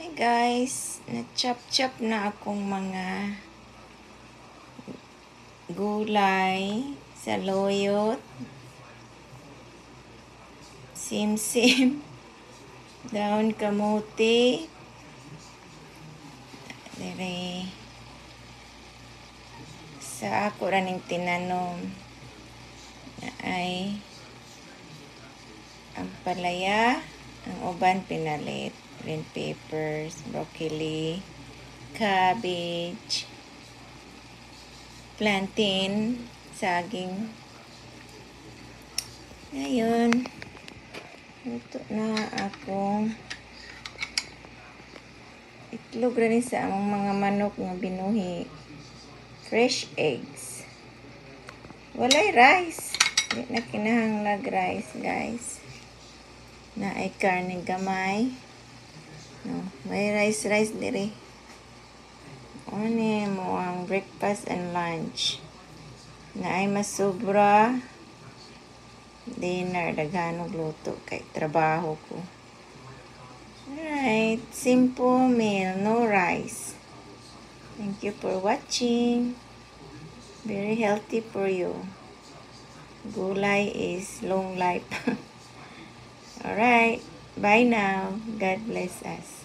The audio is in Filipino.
Hi guys, na-chop-chop na akong mga gulay, saluyot, simsim, daon kamuti, dire sa ako raning tinanom na ay ang palaya, ang uban pinalit, green peppers, broccoli, cabbage, plantain, saging. Ngayon, ito na akong itlog rin sa among mga manok nga binuhi. Fresh eggs. Walay rice. Di na kinahanglag rice, guys. Na ay karne gamay. No, may rice dire. Ano mo ang breakfast and lunch. Na ay masobra. Dinner, daghanog luto kay trabaho ko. Alright, simple meal, no rice. Thank you for watching. Very healthy for you. Gulay is long life. Alright, bye now. God bless us.